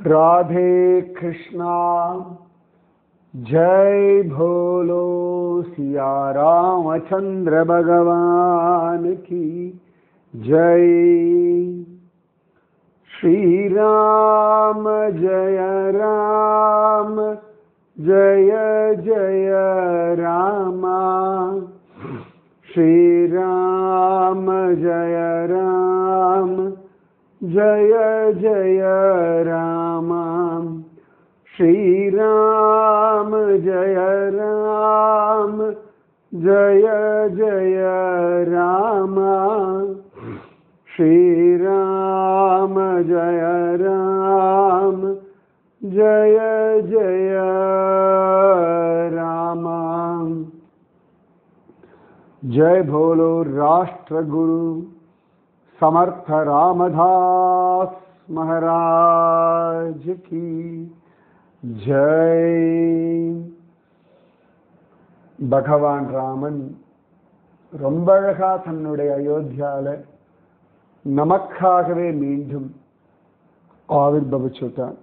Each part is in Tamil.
राधे कृष्णा जय भोलो सिया रामचंद्र भगवान की जय। श्री राम जय राम जय जय रामा। श्री राम जय राम जय जय राम। श्री राम जय राम जय जय राम। श्री राम जय राम जय जय राम। जय भोलो राष्ट्र गुरु समर्थ रामदास महाराज की जय। பகவான் ராமன் ரொம்ப அழகா தன்னுடைய அயோத்தியால நமக்காகவே மீண்டும் ஆவிர்பவிச்சுட்டான்.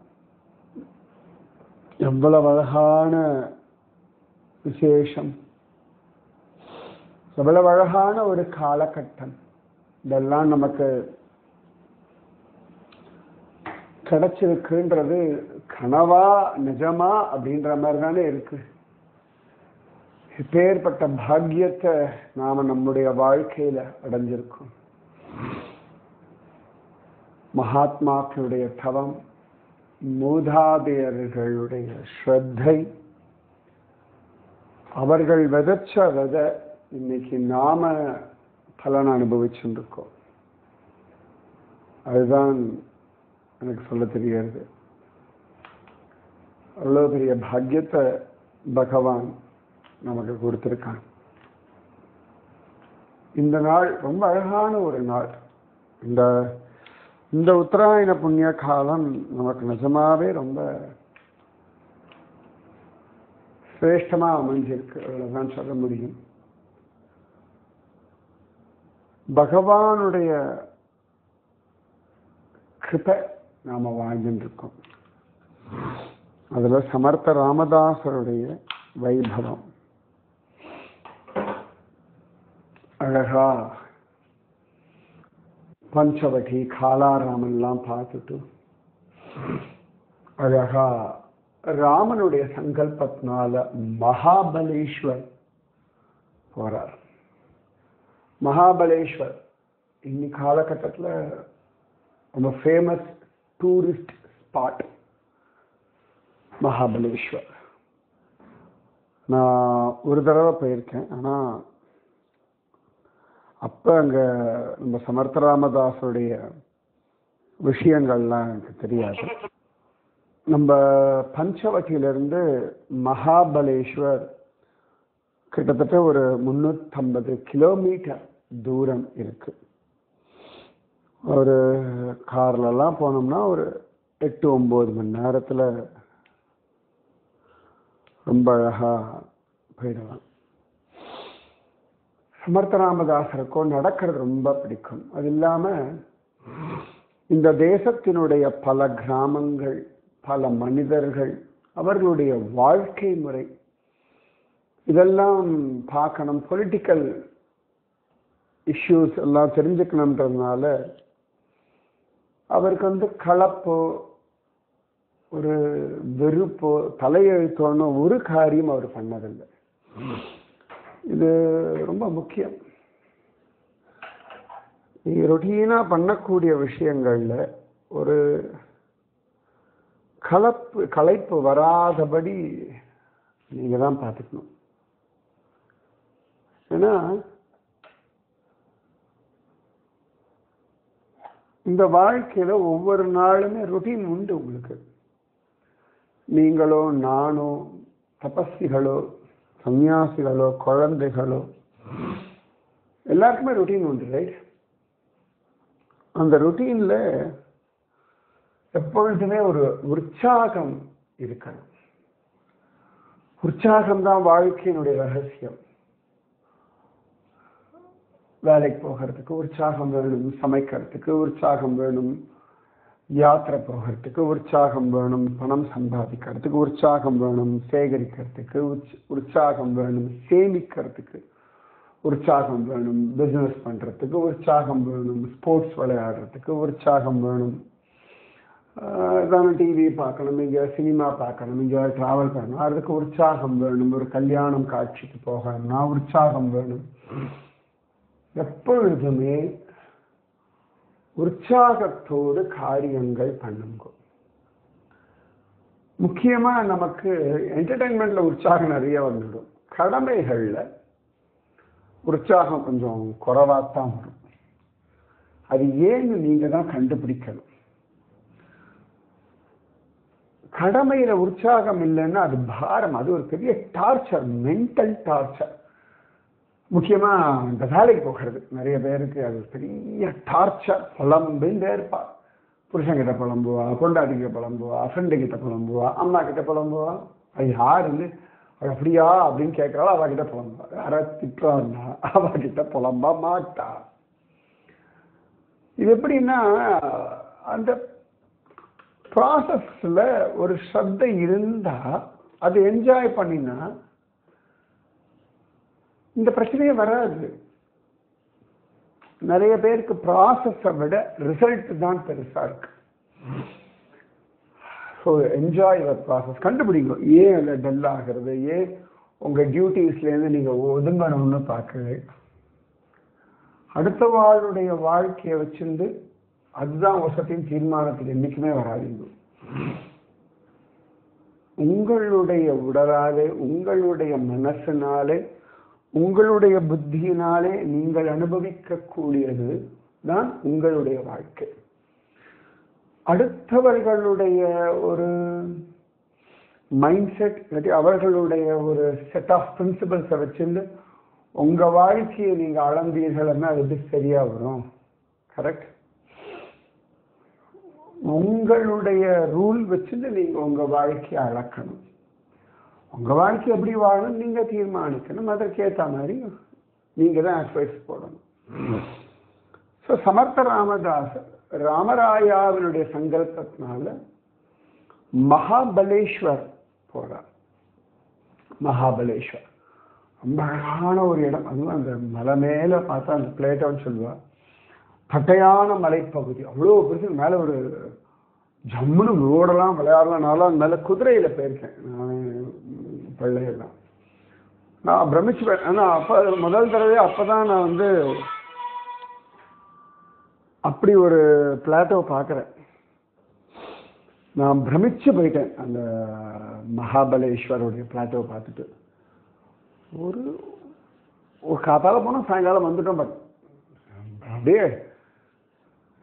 எவ்வளவு அழகான விசேஷம், எவ்வளவு அழகான ஒரு காலகட்டம். இதெல்லாம் நமக்கு கிடைச்சிருக்குன்றது கனவா நிஜமா அப்படின்ற மாதிரி தானே இருக்கு. இப்பேற்பட்ட பாக்கியத்தை நாம நம்முடைய வாழ்க்கையில அடைஞ்சிருக்கோம். மகாத்மாக்களுடைய தவம், மூதாதையர்களுடைய ஸ்ரத்தை, அவர்கள் விதைச்ச விதை இன்னைக்கு நாம பலன் அனுபவிச்சுருக்கோம். அதுதான் எனக்கு சொல்ல தெரியாது. அவ்வளோ பெரிய பாக்கியத்தை பகவான் நமக்கு கொடுத்திருக்கான். இந்த நாள் ரொம்ப அழகான ஒரு நாள். இந்த உத்தராயண புண்ணிய காலம் நமக்கு நிஜமாவே ரொம்ப சிரேஷ்டமா அமைஞ்சிருக்கு, அவ்வளவுதான் சொல்ல முடியும். பகவானுடைய கிருபை நாம வாழ்ந்துருக்கோம். அதுல சமர்த்த ராமதாசருடைய வைபவம் அழகா பஞ்சவடி காலாராமன் எல்லாம் பார்த்துட்டு அழகா ராமனுடைய சங்கல்பத்தினால மகாபலேஸ்வர் போறார். மகாபலேஸ்வர் இன்னைக்கு காலகட்டத்தில் ரொம்ப ஃபேமஸ் டூரிஸ்ட் ஸ்பாட் மகாபலேஸ்வர். நான் ஒரு தடவை போயிருக்கேன். ஆனால் அப்போ அங்கே நம்ம சமர்த்த ராமதாஸுடைய விஷயங்கள்லாம் எனக்கு தெரியாது. நம்ம பஞ்சவட்டியிலிருந்து மகாபலேஸ்வர் கிட்டத்தட்ட ஒரு 350 கிலோமீட்டர் தூரம் இருக்கு. ஒரு கார்லலாம் போனோம்னா ஒரு 8-9 மணி நேரத்தில் ரொம்ப அழகா போயிடலாம். சமர்த்த ராமதாசருக்கும் நடக்கிறது ரொம்ப பிடிக்கும். அது இல்லாமல் இந்த தேசத்தினுடைய பல கிராமங்கள், பல மனிதர்கள், அவர்களுடைய வாழ்க்கை முறை இதெல்லாம் பார்க்கணும். பொலிட்டிக்கல் இஷ்யூஸ் எல்லாம் தெரிஞ்சுக்கணுன்றதுனால அவருக்கு கலப்போ ஒரு வெறுப்போ தலையெழுத்தோன்னு ஒரு காரியம் அவர் பண்ணதில்லை. இது ரொம்ப முக்கியம். நீங்க ரொட்டீனா பண்ணக்கூடிய விஷயங்கள்ல ஒரு களைப்பு வராதபடி நீங்க தான் பார்த்துக்கணும். ஏன்னா இந்த வாழ்க்கையில ஒவ்வொரு நாளுமே ரொட்டீன் உண்டு உங்களுக்கு. நீங்களோ நானோ தபஸ்விகளோ சன்னியாசிகளோ குழந்தைகளோ எல்லாருக்குமே ரொட்டீன் உண்டு, ரைட்? அந்த ரொட்டீன்ல எப்பொழுதுமே ஒரு உற்சாகம் இருக்கணும். உற்சாகம் தான் வாழ்க்கையினுடைய ரகசியம். வேலைக்கு போகிறதுக்கு உற்சாகம் வேணும், சமைக்கிறதுக்கு உற்சாகம் வேணும், யாத்திரை போகிறதுக்கு உற்சாகம் வேணும், பணம் சம்பாதிக்கிறதுக்கு உற்சாகம் வேணும், சேகரிக்கிறதுக்கு உற்சாகம் வேணும், சேமிக்கிறதுக்கு உற்சாகம் வேணும், பிசினஸ் பண்றதுக்கு உற்சாகம் வேணும், ஸ்போர்ட்ஸ் விளையாடுறதுக்கு உற்சாகம் வேணும், டிவி பார்க்கணும், இங்க சினிமா பார்க்கணும், இங்க டிராவல் பண்ணணும், அதுக்கு உற்சாகம் வேணும், ஒரு கல்யாணம் காட்சிக்கு போகணும்னா உற்சாகம் வேணும். எப்பொழுதுமே உற்சாகத்தோடு காரியங்கள் பண்ணுங்க. முக்கியமா நமக்கு என்டர்டைன்மெண்ட்ல உற்சாகம் நிறைய வந்துடும், கடமைகள்ல உற்சாகம் கொஞ்சம் குறைவாத்தான் வரும். அது ஏன்னு நீங்க தான் கண்டுபிடிக்கணும். கடமையில உற்சாகம் இல்லைன்னா அது பாரம், அது ஒரு பெரிய டார்ச்சர், மென்டல் டார்ச்சர். முக்கியமா இந்த வேலைக்கு போகிறது நிறைய பேருக்கு அது பெரிய டார்ச்சர். புலம்புண்டே இருப்பா, புருஷன்கிட்ட புலம்புவா, பொண்டாட்டிகிட்ட புலம்புவா, ஃப்ரெண்டு கிட்ட புலம்புவா, அம்மா கிட்ட புலம்புவா. அது யாருன்னு அப்படியா அப்படின்னு கேட்கறாலும் அவகிட்ட புலம்புவா. யாராவது திட்டுறான்னா அவகிட்ட புலம்ப மாட்டா. இது எப்படின்னா அந்த ப்ராசஸ்ல ஒரு ஸ்ரத்தை இருந்தா அது என்ஜாய் பண்ணினா இந்த பிரச்சனையே வராது. நிறைய பேருக்கு ப்ராசஸை விட ரிசல்ட் தான் பெருசா இருக்கு. So enjoy your process. கண்டுபிடிங்க ஏன் அதை டல் ஆகிறது, ஏன் உங்க டியூட்டிஸ்லேருந்து நீங்க ஒதுங்கணும்னு பார்க்கவே. அடுத்த வாழ்வுடைய வாழ்க்கையை வச்சிருந்து அதுதான் வசத்தின் தீர்மானத்துக்கு என்னைக்குமே வராதிங்க. உங்களுடைய உடலாலே, உங்களுடைய மனசினாலே, உங்களுடைய புத்தியினாலே நீங்கள் அனுபவிக்க கூடியது தான் உங்களுடைய வாழ்க்கை. அடுத்தவர்களுடைய ஒரு மைண்ட் செட், அவர்களுடைய ஒரு செட் ஆஃப் பிரின்சிபல்ஸை வச்சிருந்து உங்க வாழ்க்கையை நீங்க அளந்தீர்கள்னா அது சரியா வரும். கரெக்ட்? உங்களுடைய ரூல் வச்சுட்டு நீங்க உங்க வாழ்க்கையை அளக்கணும். உங்க வாழ்க்கை எப்படி வாழணும் நீங்க தீர்மானிக்கணும். அதற்கேற்ற மாதிரி நீங்க தான் அட்வைஸ் போடணும். ஸோ சமர்த்த ராமதாசர் ராமராயாவினுடைய சங்கல்பத்தினால மகாபலேஸ்வர் போறார். மகாபலேஸ்வர் ரொம்ப அழகான ஒரு இடம். அதுவும் அந்த மலை மேல பார்த்தா அந்த பிளேட்டோன்னு சொல்லுவா, தட்டையான மலைப்பகுதி. அவ்வளோ பெருசு. மேலே ஒரு ஜம்முன்னு ஓடலாம், விளையாடலாம். நானும் அந்த மேலே குதிரையில போயிருக்கேன். நான் பிள்ளையெல்லாம் நான் பிரமிச்சு போயிட்டேன். ஆனால் அப்போ முதல் தடவை அப்போதான் நான் வந்து அப்படி ஒரு பிளாட்டோ பார்க்குறேன். நான் பிரமிச்சு போயிட்டேன் அந்த மகாபலேஸ்வருடைய பிளாட்டோவை பார்த்துட்டு. ஒரு காத்தால போனோம், சாயங்காலம் வந்துட்டோம். பட் அப்படியே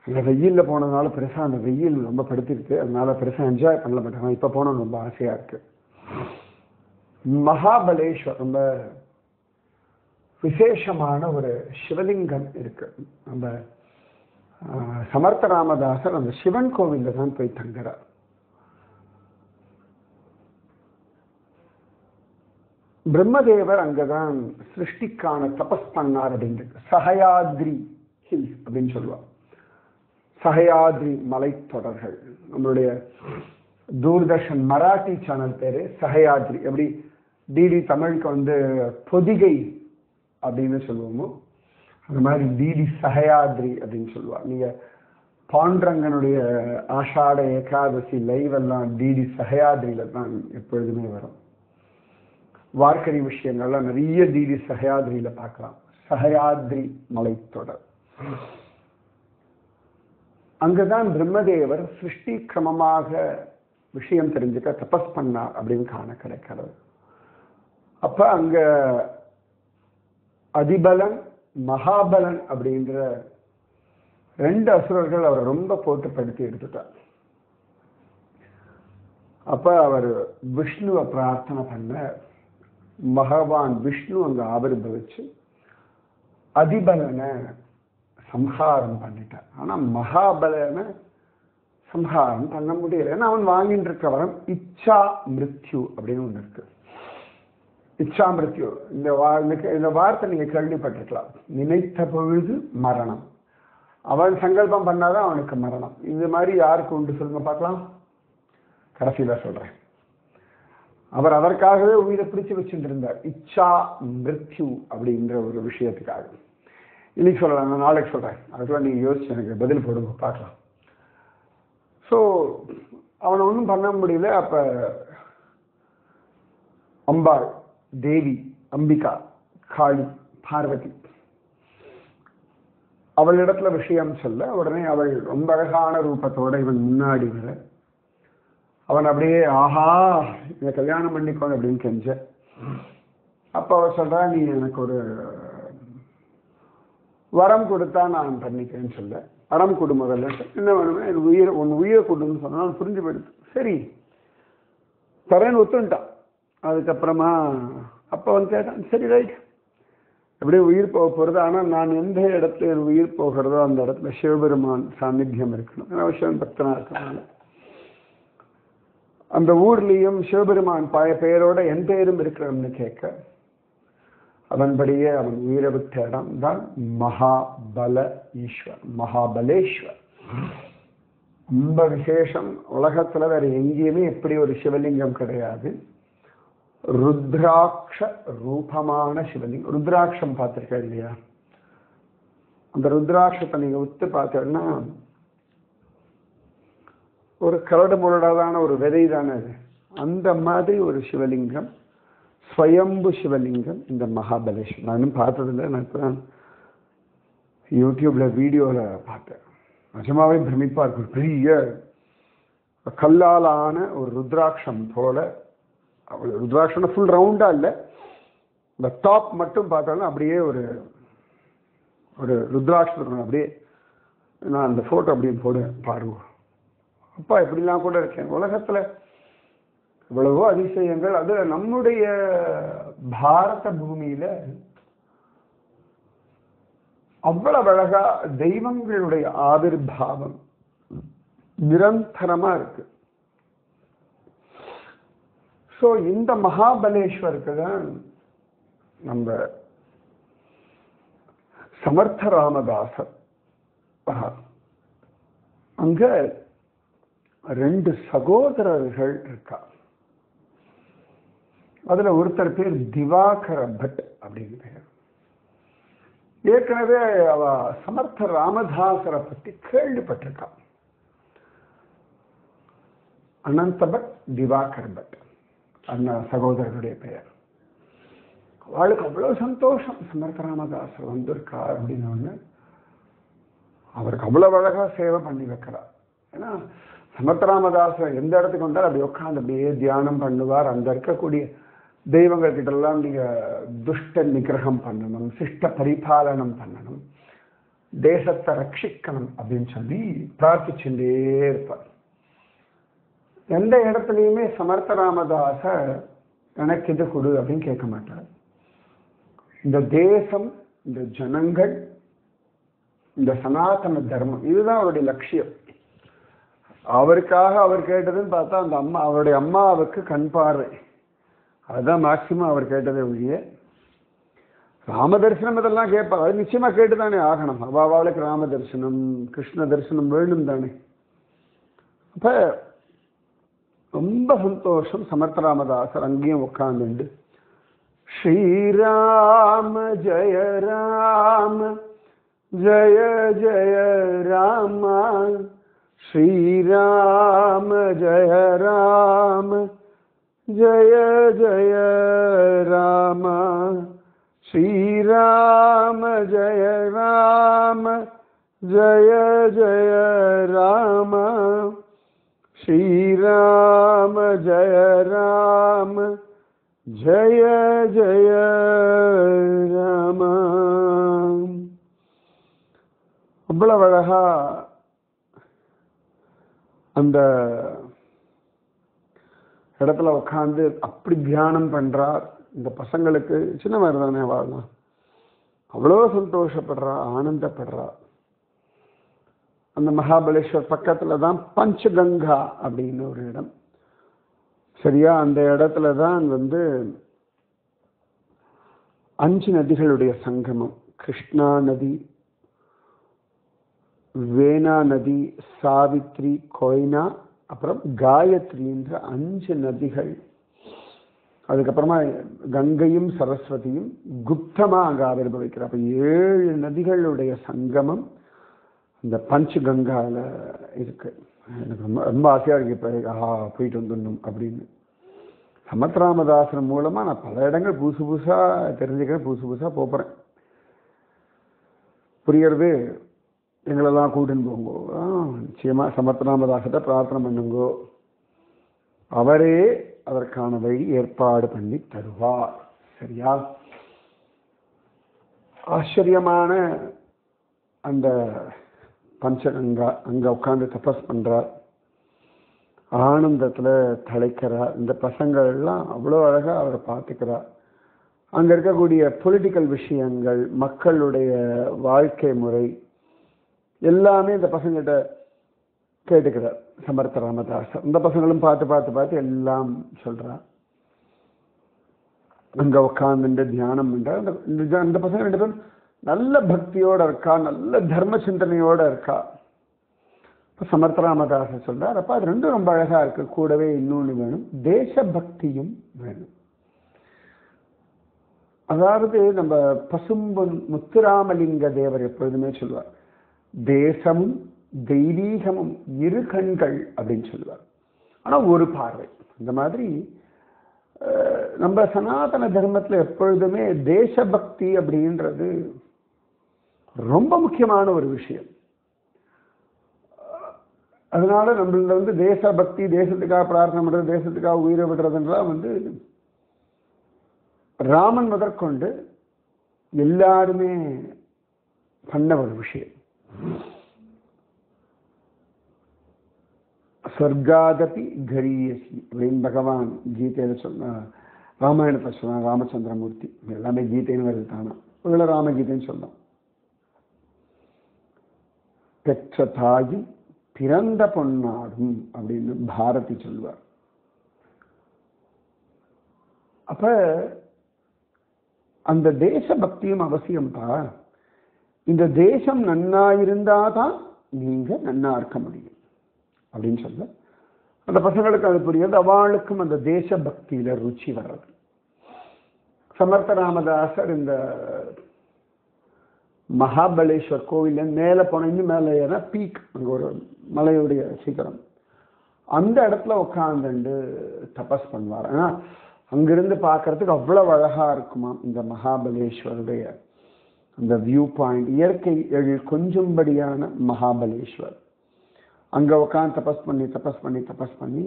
அந்த வெயிலில் போனதுனால பெருசாக அந்த வெயில் ரொம்ப படுத்திருக்கு, அதனால பெருசாக என்ஜாய் பண்ணல. பட் ஆனால் இப்போ போனோம் ரொம்ப ஆசையாக இருக்கு. மகாபலேஸ்வர் ரொம்ப விசேஷமான ஒரு சிவலிங்கம் இருக்கு. நம்ம சமர்த்த ராமதாசர் அந்த சிவன் கோவில்ல தான் போய் தங்குறார். பிரம்மதேவர் அங்கதான் சிருஷ்டிக்கான தபஸ் பண்ணார் அப்படின்னு. சஹயாத்ரி ஹில்ஸ் அப்படின்னு சொல்லுவார். சஹயாத்ரி மலைத்தொடர்கள். நம்மளுடைய தூர்தர்ஷன் மராட்டி சேனல் பேரு சஹயாத்ரி. எப்படி டிடி தமிழுக்கு வந்து பொதிகை அப்படின்னு சொல்லுவோமோ அந்த மாதிரி டிடி சஹயாத்ரி அப்படின்னு சொல்லுவார். நீங்க பாண்டரங்கனுடைய ஆஷாட ஏகாதசி லைவ் எல்லாம் டிடி சஹயாத்ரியில தான் எப்பொழுதுமே வரும். வார்க்கரி விஷயங்கள்லாம் நிறைய டிடி சஹயாத்ரியில பார்க்கலாம். சஹயாத்ரி மலைத்தொடர். அங்கதான் பிரம்மதேவர் சிருஷ்டி கிரமமாக விஷயம் தெரிஞ்சுக்க தபஸ் பண்ணார் அப்படின்னு காண கிடைக்கிறது. அப்ப அங்க அதிபலன் மகாபலன் அப்படின்ற ரெண்டு அசுரர்கள் அவரை ரொம்ப போட்டு படுத்தி எடுத்துட்டார். அப்ப அவர் விஷ்ணுவை பிரார்த்தனை பண்ண பகவான் விஷ்ணு அங்க ஆவிர்பவிச்சு அதிபலனை சம்ஹாரம் பண்ணிட்டார். ஆனா மகாபலனை சம்ஹாரம் பண்ண முடியல. ஏன்னா அவன் வாங்கிட்டு இருக்க வரம் இச்சா மிருத்யு அப்படின்னு ஒண்ணு இருக்கு. இச்சா மிருத்யு இந்த வார்த்தை நீங்க கேள்விப்பட்டிருக்கலாம். நினைத்த பொழுது மரணம், அவன் சங்கல்பம் பண்ணாதான் அவனுக்கு மரணம். இது மாதிரி யாருக்கு உண்டு சொல்லுங்க பார்க்கலாம். கடைசியில சொல்றேன். அவர் அதற்காகவே உயிரை பிடிச்சு வச்சுட்டு இருந்தார். இச்சா மிருத்யு அப்படின்ற ஒரு விஷயத்துக்காக. இன்னைக்கு சொல்லலாம், நான் நாளைக்கு சொல்றேன். அதுக்குள்ள நீங்க யோசிச்சு எனக்கு பதில் போடுங்க பார்க்கலாம். ஸோ அவனை ஒன்றும் பண்ண முடியல. அப்ப அம்பாள், தேவி, அம்பிகா, காளி, பார்வதி அவளிடத்துல விஷயம் சொல்ல உடனே அவள் ரொம்ப அழகான ரூபத்தோட இவன் முன்னாடி வர அவன் அப்படியே ஆஹா இதை கல்யாணம் பண்ணிக்கோங்க அப்படின்னு கெஞ்ச. அப்ப அவ சொல்றா, நீ எனக்கு ஒரு வரம் கொடுத்தா நான் பண்ணிக்கிறேன்னு சொல்ல. வரம் கொடு முதல்ல. என்ன வேணுமே உன் உயிரை கொடுன்னு சொன்னா புரிஞ்சு போயிடுது. சரி தரேன்னு ஒத்துட்டான். அதுக்கப்புறமா அப்ப வந்து கேட்டான், சரி ரைட் எப்படியும் உயிர் போக போறது. ஆனா நான் எந்த இடத்துல என் உயிர் போகிறதோ அந்த இடத்துல சிவபெருமான் சாநித்தியம் இருக்கணும். சிவன் பக்தனா இருக்கனால அந்த ஊர்லயும் சிவபெருமான் பெயரோட என் பெயரும் இருக்கிறவன்னு கேட்க அதன்படியே அவன் உயிரை விட்ட இடம் தான் மகாபல ஈஸ்வர், மகாபலேஸ்வர். ரொம்ப விசேஷம். உலகத்துல வேற எங்கேயுமே எப்படி ஒரு சிவலிங்கம் கிடையாது. ருத்ராட்ச ரூபமான சிவலிங்கம். ருத்ராட்சம் பார்த்திருக்கேன் இல்லையா? அந்த ருத்ராட்சத்தை நீங்க உத்து பார்த்தீங்கன்னா ஒரு கரடு முரடாதான ஒரு விதை தானே அது. அந்த மாதிரி ஒரு சிவலிங்கம், ஸ்வயம்பு சிவலிங்கம் இந்த மகாபலேஸ்வர். நான் இன்னும் பார்த்ததில்லை. நான் இப்போ யூடியூப்ல வீடியோல பார்த்தேன். நிஜமாவே பிரமிப்பா இருக்கு. ஒரு பெரிய கல்லாலான ஒரு ருத்ராட்சம் போல. ருத்ராட்சம் ஃபுல் ரவுண்டா இல்லை, இந்த டாப் மட்டும் பார்த்தாலும் அப்படியே ஒரு ஒரு ருத்ராட்சம் அப்படியே. நான் அந்த போட்டோ அப்படியே போடு பாருங்க. அப்பா இப்படிலாம் கூட இருக்கேன். உலகத்துல இவ்வளவோ அதிசயங்கள். அது நம்முடைய பாரத பூமியில அவ்வளவு அழகா தெய்வங்களுடைய ஆவிர்பாவம் நிரந்தரமா இருக்கு. ஸோ இந்த மகாபலேஸ்வருக்கு தான் நம்ம சமர்த்த ராமதாசர். அங்க 2 சகோதரர்கள் இருக்கா. அதுல ஒருத்தர் பேர் திவாகர பட் அப்படின்னு பேர். ஏற்கனவே அவ சமர்த்த ராமதாசரை பத்தி கேள்விப்பட்டிருக்கா. அனந்த பட், திவாகர் பட் அந்த சகோதரருடைய பெயர். அவளுக்கு அவ்வளவு சந்தோஷம். சமர்த்த ராமதாசர் வந்திருக்கா அப்படின்னு அவருக்கு அவ்வளவு அழகா சேவை பண்ணி வைக்கிறார். ஏன்னா சமர்த்த ராமதாசர் எந்த இடத்துக்கு வந்தாலும் அப்படி உட்காந்து அப்படியே தியானம் பண்ணுவார். அங்க இருக்கக்கூடிய தெய்வங்கள் கிட்ட எல்லாம் நீங்க துஷ்ட நிகிரகம் பண்ணணும், சிஷ்ட பரிபாலனம் பண்ணணும், தேசத்தை ரட்சிக்கணும் அப்படின்னு சொல்லி பிரார்த்திச்சுட்டே இருப்பார். எந்த இடத்துலையுமே சமர்த்த ராமதாசர் எனக்கு இது கொடு அப்படின்னு கேட்க மாட்டார். இந்த தேசம், இந்த ஜனங்கள், இந்த சனாதன தர்மம், இதுதான் அவருடைய லட்சியம். அவருக்காக அவர் கேட்டதுன்னு பார்த்தா அந்த அம்மா, அவருடைய அம்மாவுக்கு கண் பார்வை, அதுதான் மேக்சிமம் அவர் கேட்டதே ஒழிய ராம தரிசனம் இதெல்லாம் கேட்பார். அது நிச்சயமா கேட்டுதானே ஆகணும். அவளுக்கு ராம தரிசனம், கிருஷ்ண தரிசனம் வேணும் தானே. அப்ப ரொம்ப சந்தோஷம். சமர்த்த ராமதாசர் அங்கேயும் உட்கார்ந்துண்டு ஸ்ரீராம ஜெய ராம ஜெய ஜெய ராம, ஸ்ரீராம ஜெய ராம ஜெய ஜெய ராம, ஸ்ரீராம ஜெய ராம ஜெய ஜெய ராம, ஸ்ரீராம ஜெய ராம ஜெய ஜெய ராம. அவ்வளவு அழகா அந்த இடத்துல உட்காந்து அப்படி தியானம் பண்றார். இந்த பசங்களுக்கு சின்ன மாதிரி தானே வாழலாம், அவ்வளோ சந்தோஷப்படுறா, ஆனந்தப்படுறா. அந்த மகாபலேஸ்வர் பக்கத்துல தான் பஞ்சகங்கா அப்படின்னு ஒரு இடம். சரியா அந்த இடத்துல தான் 5 நதிகளுடைய சங்கமம். கிருஷ்ணா நதி, வேணா நதி, சாவித்ரி, கொய்னா, அப்புறம் காயத்ரின்ற 5 நதிகள். அதுக்கப்புறமா கங்கையும் சரஸ்வதியும் குப்தமா அங்க ஆவிர்வவிக்கிற. அப்ப 7 நதிகளுடைய சங்கமம் இந்த பஞ்ச கங்கால இருக்கு. எனக்கு ரொம்ப ரொம்ப ஆசையா இருக்கு இப்ப போயிட்டு வந்துடணும் அப்படின்னு. சமத் ராமதாசன் மூலமா நான் பல இடங்கள் புதுசு புதுசா தெரிஞ்சுக்கிறேன், புதுசு புதுசா போறேன். புரியறது எங்களெல்லாம் கூட்டின்னு போங்கோ. நிச்சயமா சமத் ராமதாசத்தை பிரார்த்தனை பண்ணுங்கோ, அவரே அதற்கான வழி ஏற்பாடு பண்ணி தருவார். சரியா? ஆச்சரியமான அந்த பஞ்சகங்கா அங்க உட்கார்ந்து தபஸ் பண்றார், ஆனந்தத்துல தலைக்கிறார். இந்த பசங்கள் எல்லாம் அவ்வளோ அழகா அவரை பார்த்துக்கிறார். அங்க இருக்கக்கூடிய பொலிட்டிக்கல் விஷயங்கள், மக்களுடைய வாழ்க்கை முறை எல்லாமே இந்த பசங்கிட்ட கேட்டுக்கிறார் சமர்த்த ராமதாசர். இந்த பசங்களும் பார்த்து பார்த்து பார்த்து எல்லாம் சொல்றார். அங்க உட்கார்ந்து தியானம் பண்றார். அந்த பசங்க 2 பேரும் நல்ல பக்தியோட இருக்கா, நல்ல தர்ம சிந்தனையோட இருக்கா. சமர்த்த ராமதாசர் சொல்றார், அப்ப அது 2 ரொம்ப அழகா இருக்கு, கூடவே இன்னொன்னு வேணும், தேசபக்தியும் வேணும். அதாவது நம்ம பசும்பொன் முத்துராமலிங்க தேவர் எப்பொழுதுமே சொல்வார், தேசமும் தெய்வீகமும் 2 கண்கள் அப்படின்னு சொல்லுவார். ஆனா ஒரு பார்வை. இந்த மாதிரி நம்ம சனாதன தர்மத்துல எப்பொழுதுமே தேசபக்தி அப்படின்றது ரொம்ப முக்கியமான ஒரு விஷயம். அதனால நம்மள தேசபக்தி, தேசத்துக்காக பிரார்த்தனை பண்றது, தேசத்துக்காக உயிரை விடுறதுன்றலாம் ராமன் முதற்கொண்டு எல்லாருமே பண்ண ஒரு விஷயம். ஸ்வர்காதபி கரியசி அப்படின்னு பகவான் கீதையில சொன்ன, ராமாயணத்தை சொன்ன ராமச்சந்திரமூர்த்தி. எல்லாமே கீதைன்னு வருது தானா, இவ்வளோ ராமகீதைன்னு சொல்லலாம். பெற்ற தாயும் பிறந்த பொன்னாடும் அப்படின்னு பாரதி சொல்வார். அப்ப அந்த தேசபக்தியும் அவசியம்பா. இந்த தேசம் நன்னா இருந்தாதான் நீங்க நன்னா இருக்க முடியும் அப்படின்னு சொல்ல அந்த பசங்களுக்கு அது புரியாது. அவளுக்கும் அந்த தேசபக்தியில ருச்சி வர்றது. சமர்த்த ராமதாசர் இந்த மகாபலேஸ்வர் கோவில் மேல போன, இன்னும் மேல ஏன்னா பீக், அங்க ஒரு மலையுடைய சிகரம், அந்த இடத்துல உட்கார்ந்து தபஸ் பண்ணுவார். ஆனா அங்கிருந்து பார்க்கறதுக்கு அவ்வளவு அழகா இருக்குமா இந்த மகாபலேஸ்வருடைய அந்த வியூ பாயிண்ட். இயற்கை எழில் கொஞ்சம்படியான மகாபலேஸ்வர். அங்க உட்காந்து தபஸ் பண்ணி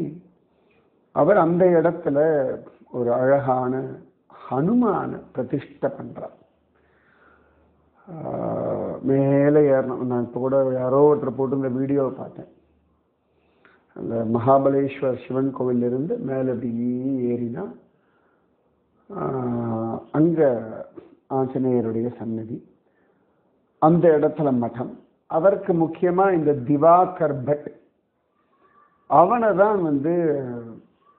அவர் அந்த இடத்துல ஒரு அழகான ஹனுமான பிரதிஷ்டை பண்றார். மேலே ஏறணும். நான் இப்போ கூட யாரோ ஒருத்தர் போட்டு இந்த வீடியோவை பார்த்தேன். அந்த மகாபலேஸ்வர் சிவன் கோவிலிருந்து மேலே அப்படி ஏறினா அங்க ஆஞ்சநேயருடைய சன்னதி, அந்த இடத்துல மடம். அவருக்கு முக்கியமா இந்த திவாகர் பட், அவனை தான்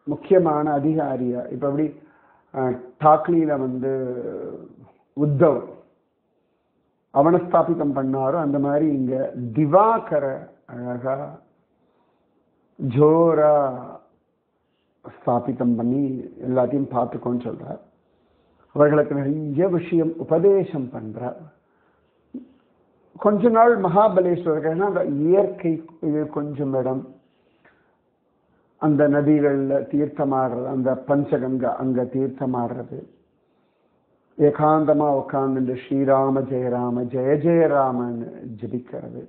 முக்கியமான அதிகாரியா. இப்ப அப்படி டாக்லியில உத்தவ் அவனை ஸ்தாபிதம் பண்ணாரோ, அந்த மாதிரி இங்க திவாகர அழகா ஜோரா ஸ்தாபிதம் பண்ணி எல்லாத்தையும் பார்த்துக்கோன்னு சொல்றார். அவர்களுக்கு நிறைய விஷயம் உபதேசம் பண்றார். கொஞ்ச நாள் மகாபலேஸ்வரர் அந்த இயற்கை கொஞ்சம் இடம், அந்த நதிகள்ல தீர்த்தமாடுறது, அந்த பஞ்சகங்கா அங்க தீர்த்தமாடுறது, ஏகாந்தமா உட்கார்ந்து ஸ்ரீராம ஜெயராம ஜெய ஜெயராமன்னு ஜபிக்கிறது,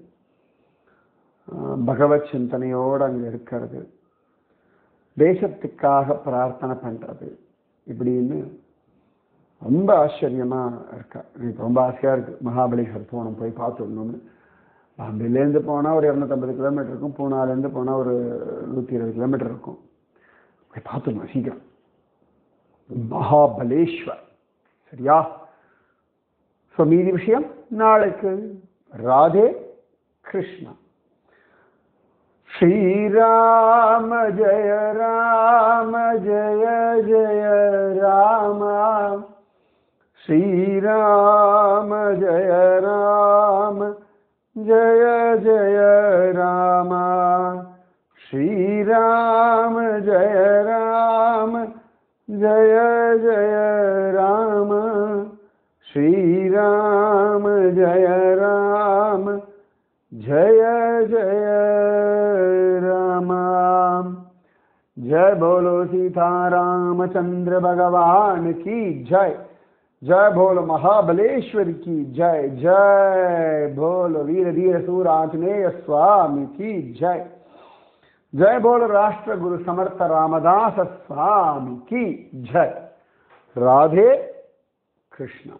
பகவத் சிந்தனையோடு அங்க இருக்கிறது, தேசத்துக்காக பிரார்த்தனை பண்றது, இப்படின்னு ரொம்ப ஆச்சரியமா இருக்கா. எனக்கு ரொம்ப ஆசையா இருக்கு மகாபலேஸ்வர் போகணும், போய் பார்த்துடணும்னு. பாம்பேலேருந்து போனால் ஒரு 250 கிலோமீட்டர் இருக்கும், பூனாலேருந்து போனால் ஒரு 120 கிலோமீட்டர் இருக்கும். போய் பார்த்துடணும் சீக்கிரம். மகாபலேஸ்வர். சரியா? ஸோ மீதி விஷயம் நாளைக்கு. ராதே கிருஷ்ணா. ஸ்ரீராம ஜெய ராம ஜெய ஜெய ராம, ஸ்ரீராம ஜெய ராம जय जय राम श्रीराम जय राम जय जय राम श्रीराम जय राम जय जय राम। जय बोलो सीता रामचंद्र भगवान की जय। जय बोलो महाबलेश्वर की जय। जय बोलो वीर धीर सूर आंजनेय स्वामी की जय। जय बोलो राष्ट्र गुरु समर्थ रामदास स्वामी की जय। राधे कृष्णा।